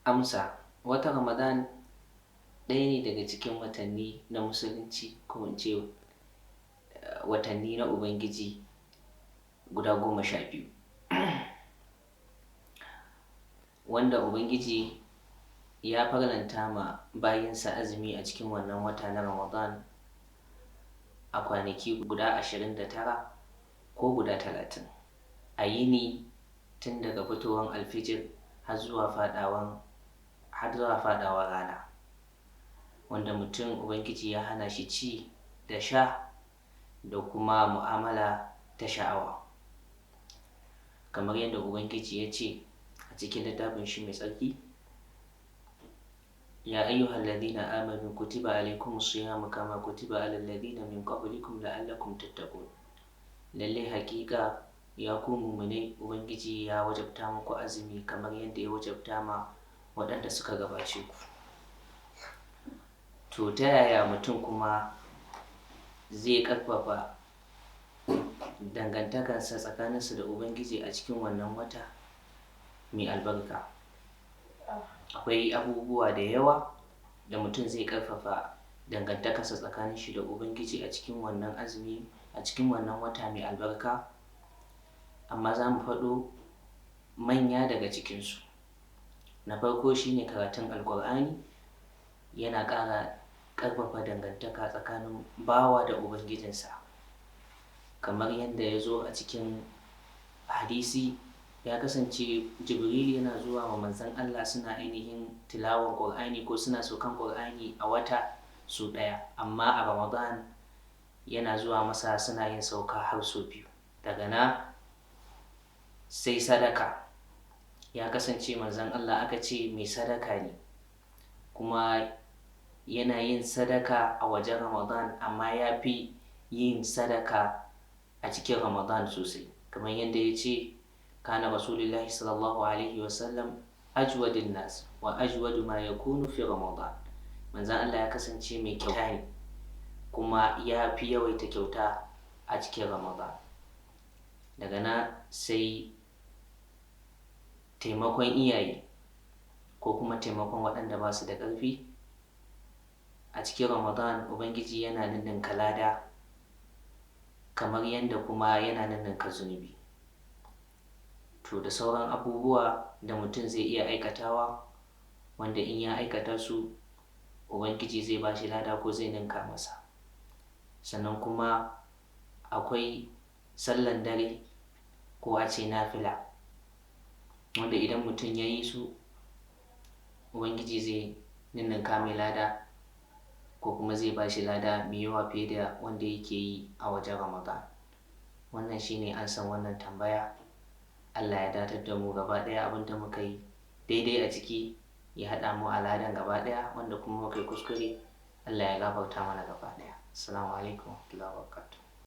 Amsa: watan Ramadan ɗaya ne daga cikin watanni na musulunci, ko in ce watanni na Ubangiji guda 12, wanda Ubangiji ya farlanta ma bayinsa azumi a cikin wannan wata na Ramadan a kwanaki guda 29 ko guda 30, a yini tun daga fitowar alfijir har zuwa faɗawar rana, wanda mutum Ubangiji ya hana shi ci da sha da kuma mu'amala ta sha'awa, kamar yadda Ubangiji ya ce a cikin littafin shi mai tsarki: ya ayyuhal ladina amanu kutiba alaykumus siyamu kama kutiba alal ladina min qablikum la'allakum tattaqun. Lalle hakika ya ku mu'minai, Ubangiji ya wajabta muku azumi kamar yadda ya wajabta ma waɗanda suka gabace ku. To ta yaya mutum kuma zai ƙarfafa dangantakarsa tsakaninsa da Ubangiji a cikin wannan wata mai albarka? Akwai abubuwa da yawa da mutum zai ƙarfafa dangantakarsa tsakanin shi da Ubangiji a cikin wannan azumi, a cikin wannan wata mai albarka, amma za mu faɗo manya daga cikinsu. Na farko shine karatun Alƙur'ani, yana ƙara ƙarfafa dangantaka tsakanin bawa da Ubangijinsa, kamar yadda ya zo a cikin hadisi. Ya kasance Jibril yana zuwa wa manzon Allah, suna ainihin tilawar Ƙur'ani ko suna saukan Ƙur'ani a wata sau ɗaya, amma a Ramadan yana zuwa masa suna yin sauka har sau 2. Daga nan sai sadaka. Ya kasance manzon Allah aka ce mai sadaka ne, kuma yana yin sadaka a wajen Ramadan, amma ya fi yin sadaka a cikin Ramadan sosai, kamar yadda ya ce: kana Rasulullahi sallallahu alaihi wasallam ajwadun nas wa ajwadu ma yakunu fi Ramadan. Manzon Allah ya kasance mai kyauta ne, kuma ya fi yawaita kyauta a cikin Ramadan. Daga nan sai taimakon iyaye ko kuma taimakon waɗanda ba su da ƙarfi. A cikin Ramadan Ubangiji yana ninninka lada, kamar yadda kuma yana ninninka zunubi. To da sauran abubuwa da mutum zai iya aikatawa, wanda in ya aikata su Ubangiji zai ba shi lada ko zai ninka masa. Sannan kuma akwai sallan dare ko a ce nafila, wanda idan mutum ya yi su Ubangiji zai ninninka mai lada, ko kuma zai ba shi lada mai yawa fiye da wanda yake yi a wajen Ramadan. Wannan shine ansan wannan tambaya. Allah ya datar da mu gaba ɗaya, abinda muka yi daidai a ciki ya haɗa mu a ladan gaba ɗaya, wanda kuma muka yi kuskure Allah ya gafarta mana gaba ɗaya. Assalamu alaikum wa rahmatullahi wa barakatuh.